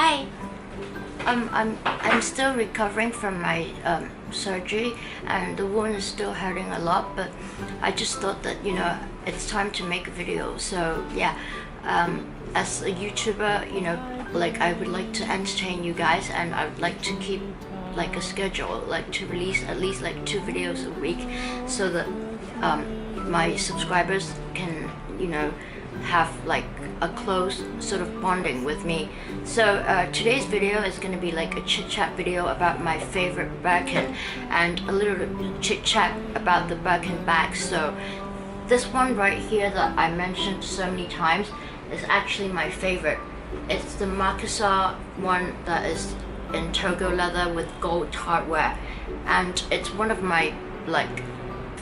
Hi. I'm still recovering from my surgery, and the wound is still hurting a lot. But I just thought that it's time to make a video. So yeah, as a YouTuber, like I would like to entertain you guys, and I would like to keep like a schedule, like to release at least like 2 videos a week, so that my subscribers can have like a close sort of bonding with me. So today's video is going to be like a chit chat video about my favorite Birkin and a little chit chat about the Birkin bag. So this one right here that I mentioned so many times is actually my favorite. It's the Pricier one that is in Togo leather with gold hardware, and it's one of my like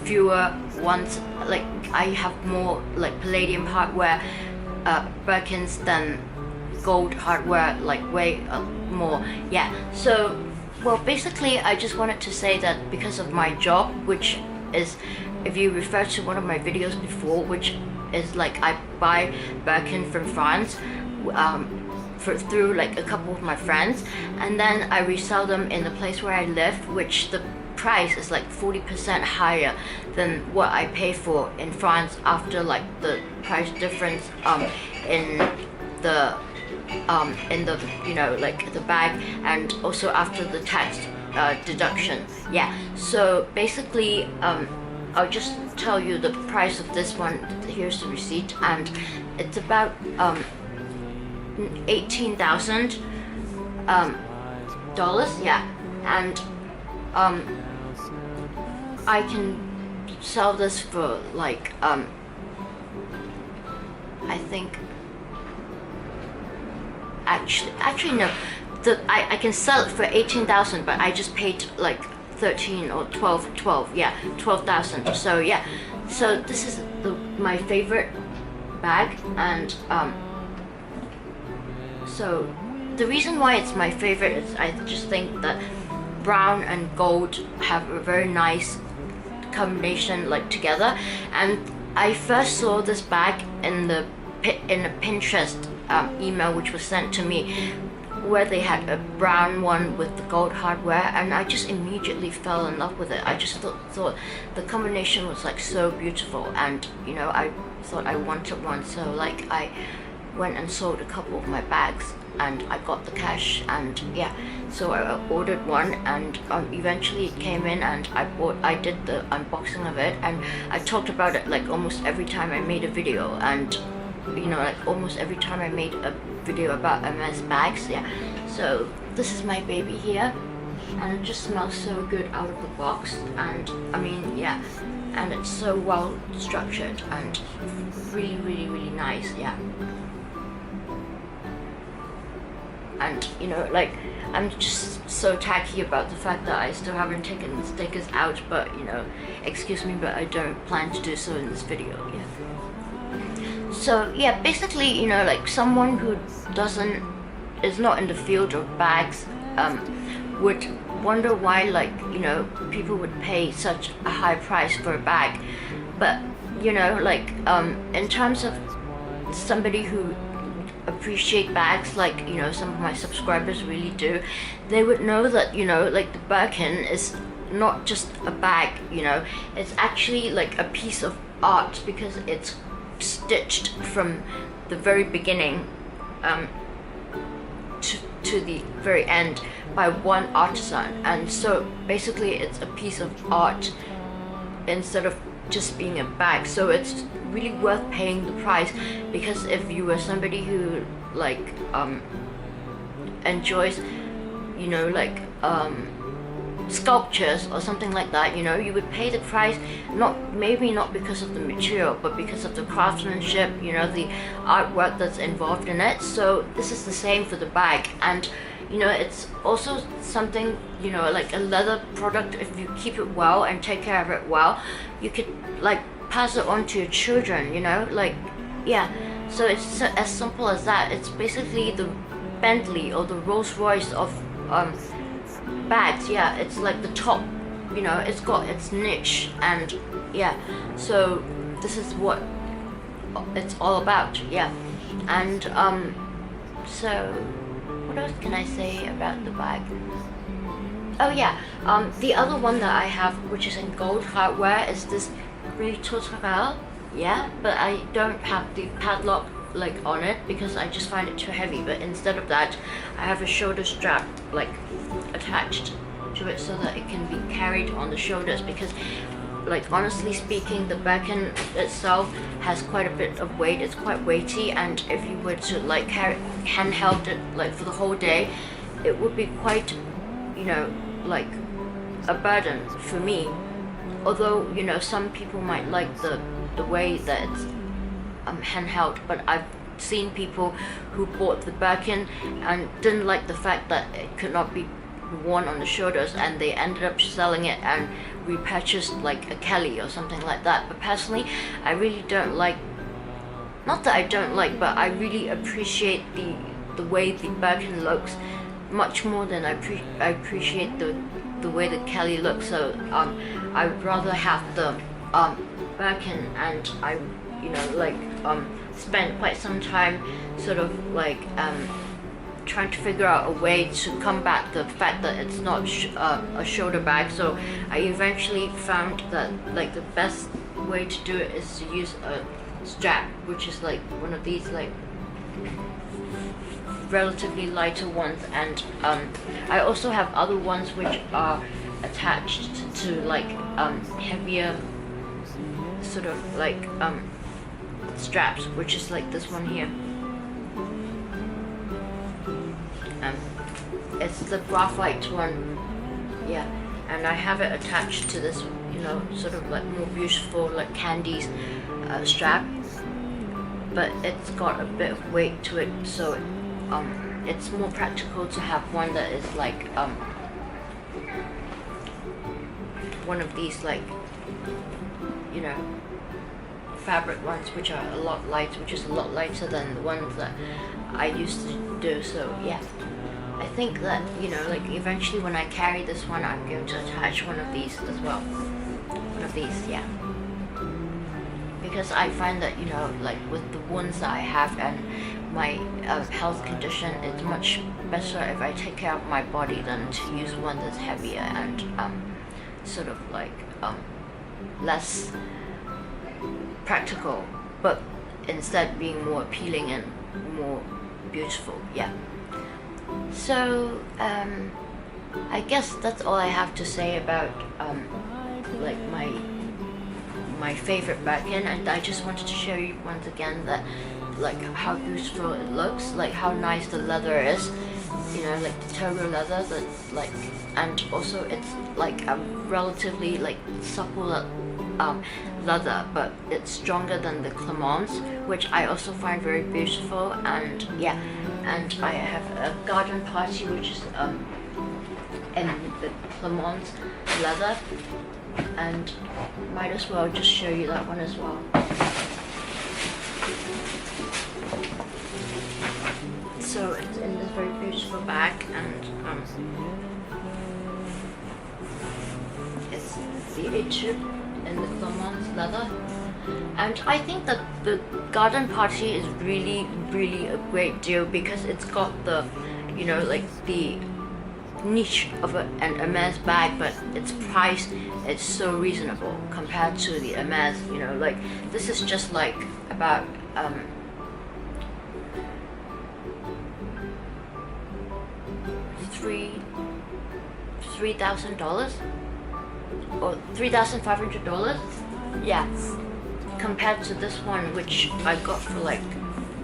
fewer ones. Like I have more like palladium hardware Birkins than gold hardware, like way more. Yeah, so well, basically I just wanted to say that because of my job, which is, if you refer to one of my videos before, which is like I buy Birkin from France through like a couple of my friends, and then I resell them in the place where I live, which the price is like 40% higher than what I pay for in France, after like the price difference in the like the bag, and also after the tax deduction. Yeah, so basically I'll just tell you the price of this one. Here's the receipt, and it's about $18,000 dollars. Yeah, and I can sell this for like I think actually no, I can sell it for 18,000, but I just paid like 13 or 12, yeah, 12,000. So yeah, so this is my favorite bag, and so the reason why it's my favorite is I just think that brown and gold have a very nice combination like together. And I first saw this bag in a Pinterest email which was sent to me, where they had a brown one with the gold hardware, and I just immediately fell in love with it. I just thought the combination was like so beautiful, and I thought I wanted one. So like I went and sold a couple of my bags, and I got the cash, and yeah, so I ordered one, and eventually it came in, and I did the unboxing of it, and I talked about it like almost every time I made a video, and like almost every time I made a video about MS bags. Yeah, so this is my baby here, and it just smells so good out of the box, and I mean, yeah, and it's so well structured and really, really, really nice. Yeah. And like I'm just so tacky about the fact that I still haven't taken the stickers out, but excuse me, but I don't plan to do so in this video. Yeah. So yeah, basically like someone who is not in the field of bags would wonder why like people would pay such a high price for a bag. But like in terms of somebody who appreciate bags, like some of my subscribers really do, they would know that like the Birkin is not just a bag, it's actually like a piece of art, because it's stitched from the very beginning to the very end by one artisan. And so basically it's a piece of art instead of just being a bag. So it's really worth paying the price, because if you were somebody who like enjoys like sculptures or something like that, you would pay the price, maybe not because of the material, but because of the craftsmanship, the artwork that's involved in it. So this is the same for the bag, and it's also something, like a leather product. If you keep it well and take care of it well, you could like pass it on to your children, like, yeah. So it's as simple as that. It's basically the Bentley or the Rolls Royce of bags. Yeah, it's like the top, it's got its niche, and yeah, so this is what it's all about. Yeah. And so what what else can I say about the bag? Oh yeah, the other one that I have, which is in gold hardware, is this crocodile. Yeah, but I don't have the padlock like on it because I just find it too heavy. But instead of that, I have a shoulder strap like attached to it so that it can be carried on the shoulders, because like honestly speaking, the Birkin itself has quite a bit of weight. It's quite weighty, and if you were to like carry handheld it like for the whole day, it would be quite, you know, like a burden for me. Although, you know, some people might like the way that it's handheld, but I've seen people who bought the Birkin and didn't like the fact that it could not be worn on the shoulders, and they ended up selling it and repurchased like a Kelly or something like that. But personally, I really don't like, not that I don't like, but I really appreciate the way the Birkin looks much more than I appreciate the way the Kelly looks. So I would rather have the Birkin, and I, you know, like spent quite some time sort of like trying to figure out a way to combat the fact that it's not a shoulder bag. So I eventually found that like the best way to do it is to use a strap, which is like one of these like relatively lighter ones, and I also have other ones which are attached to like heavier sort of like straps, which is like this one here. It's the graphite one, yeah, and I have it attached to this, you know, sort of like more beautiful like candies strap, but it's got a bit of weight to it, so it's more practical to have one that is like one of these like, you know, fabric ones, which are a lot lighter, which is a lot lighter than the ones that I used to do. So yeah, I think that, you know, like eventually when I carry this one, I'm going to attach one of these as well. One of these, yeah. Because I find that, you know, like with the wounds that I have and my health condition, it's much better if I take care of my body than to use one that's heavier and sort of like less practical, but instead being more appealing and more beautiful. Yeah. So I guess that's all I have to say about like my favorite Birkin, and I just wanted to show you once again that like how beautiful it looks, like how nice the leather is, you know, like the Togo leather, that's like, and also it's like a relatively like supple leather, but it's stronger than the Clemence, which I also find very beautiful. And yeah, and I have a garden party which is in the Clemence leather, and might as well just show you that one as well. So it's in this very beautiful bag, and it's the Chit in the Clemence leather. And I think that the garden party is really, really a great deal because it's got the, you know, like the niche of an Hermes bag, but its price is so reasonable compared to the Hermes, you know, like this is just like about $3,000 or $3,500, yeah, compared to this one which I got for like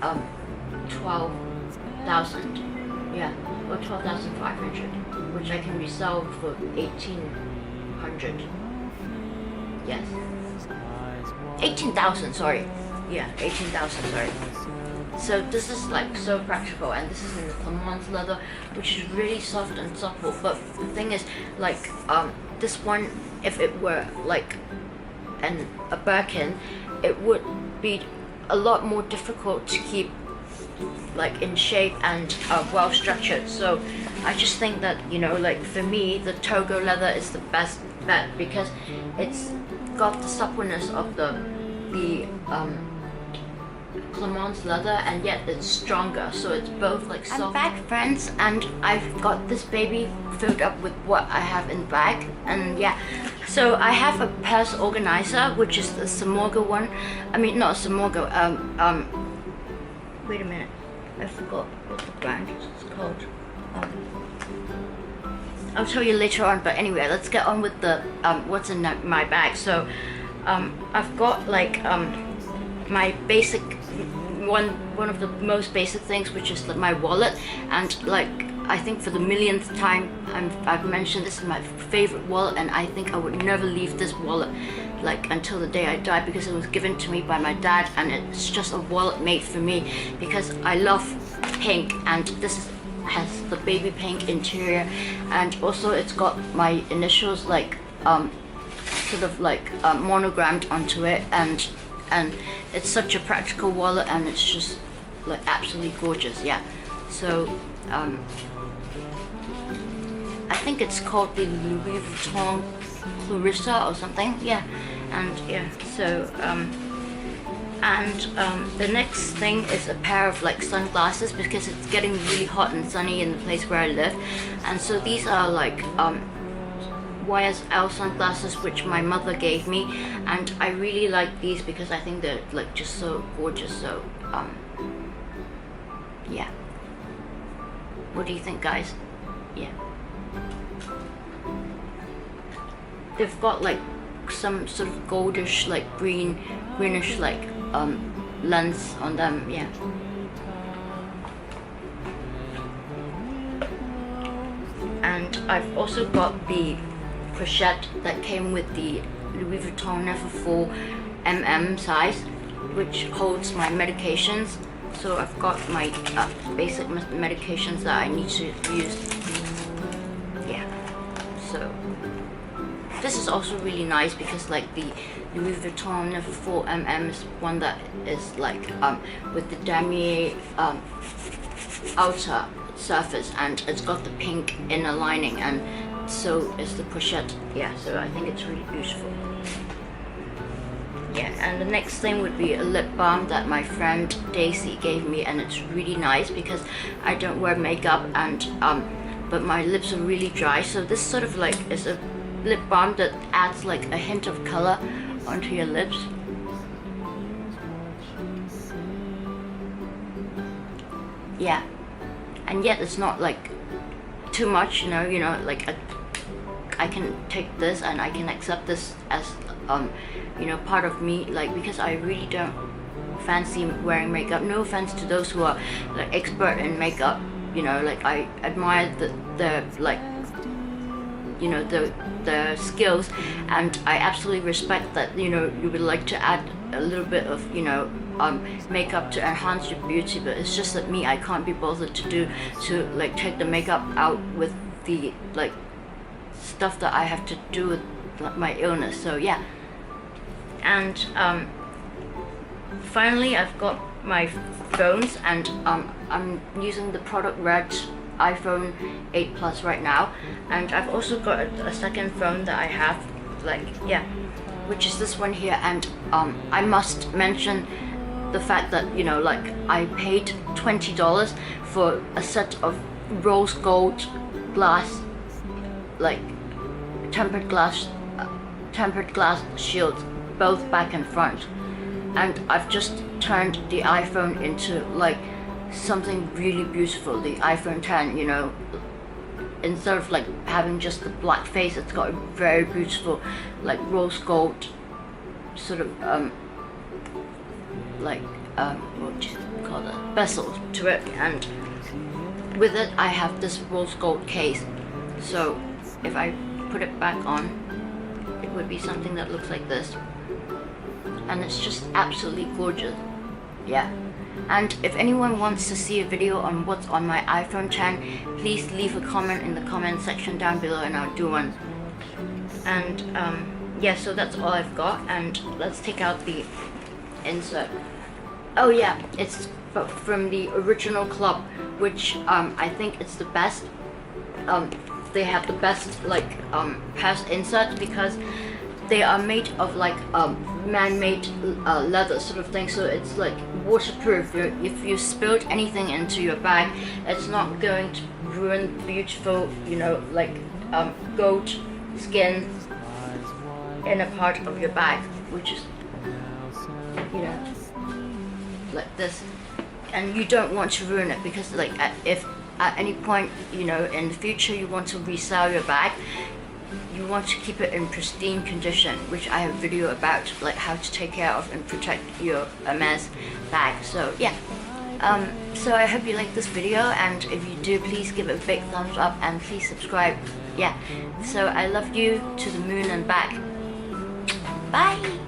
12,000, yeah, or 12,500, which I can resell for 1,800. Yes, 18,000. Sorry, yeah, 18,000. Sorry. So this is like so practical, and this is in the Clemence leather, which is really soft and supple. But the thing is, like this one, if it were like a Birkin, it would be a lot more difficult to keep like in shape and well structured. So I just think that, you know, like for me, the Togo leather is the best bet because it's got the suppleness of the Clement's leather, and yet it's stronger, so it's both like soft. I'm back, friends, and I've got this baby filled up with what I have in the bag. And yeah, so I have a purse organizer, which is the Samorga one. I mean, not a Samorga, wait a minute, I forgot what the brand is called. I'll tell you later on, but anyway, let's get on with the what's in my bag. So I've got like my basic one of the most basic things, which is my wallet. And like, I think for the millionth time I've mentioned this is my favorite wallet, and I think I would never leave this wallet like until the day I die, because it was given to me by my dad, and it's just a wallet made for me because I love pink, and this has the baby pink interior, and also it's got my initials like sort of like monogrammed onto it, and it's such a practical wallet, and it's just like absolutely gorgeous. Yeah, so I think it's called the Louis Vuitton Clarissa or something. Yeah, and yeah, so the next thing is a pair of like sunglasses, because it's getting really hot and sunny in the place where I live. And so these are like YSL sunglasses, which my mother gave me, and I really like these because I think they're like just so gorgeous. So yeah, what do you think, guys? Yeah, they've got like some sort of goldish, like greenish like lens on them. Yeah, and I've also got the pochette that came with the Louis Vuitton Never Full size, which holds my medications. So I've got my basic medications that I need to use. Yeah, so this is also really nice because like the Louis Vuitton Never Full is one that is like with the damier outer surface, and it's got the pink inner lining, and so is the pochette. Yeah, so I think it's really beautiful. Yeah, and the next thing would be a lip balm that my friend Daisy gave me, and it's really nice because I don't wear makeup, and but my lips are really dry, so this sort of like is a lip balm that adds like a hint of color onto your lips. Yeah, and yet it's not like too much, you know, like I can take this and I can accept this as you know, part of me, like, because I really don't fancy wearing makeup. No offense to those who are like expert in makeup, you know, like I admire the like, you know, the skills, and I absolutely respect that, you know, you would like to add a little bit of, you know, makeup to enhance your beauty, but it's just that me, I can't be bothered to like take the makeup out with the like stuff that I have to do with my illness. So yeah, and finally I've got my phones, and I'm using the product red iPhone 8 Plus right now, and I've also got a second phone that I have, like, yeah, which is this one here. And I must mention the fact that, you know, like I paid $20 for a set of rose gold glass, like tempered glass shields, both back and front, and I've just turned the iPhone into like something really beautiful. The iPhone 10, you know, instead of like having just the black face, it's got a very beautiful like rose gold sort of like what do you call that, bezel to it, and with it I have this rose gold case. So if I put it back on, it would be something that looks like this, and it's just absolutely gorgeous. Yeah, and if anyone wants to see a video on what's on my iPhone 10, please leave a comment in the comment section down below and I'll do one. And yeah, so that's all I've got, and let's take out the insert. Oh yeah, it's from the original club, which I think it's the best. They have the best like past insert, because they are made of like man-made leather sort of thing, so it's like waterproof. If you spilled anything into your bag, it's not going to ruin beautiful, you know, like gold skin inner part of your bag, which is, you know, like this. And you don't want to ruin it, because like if at any point, you know, in the future you want to resell your bag, you want to keep it in pristine condition, which I have a video about, like how to take care of and protect your Hermes bag. So yeah, so I hope you like this video, and if you do, please give it a big thumbs up and please subscribe. Yeah, so I love you to the moon and back. Bye.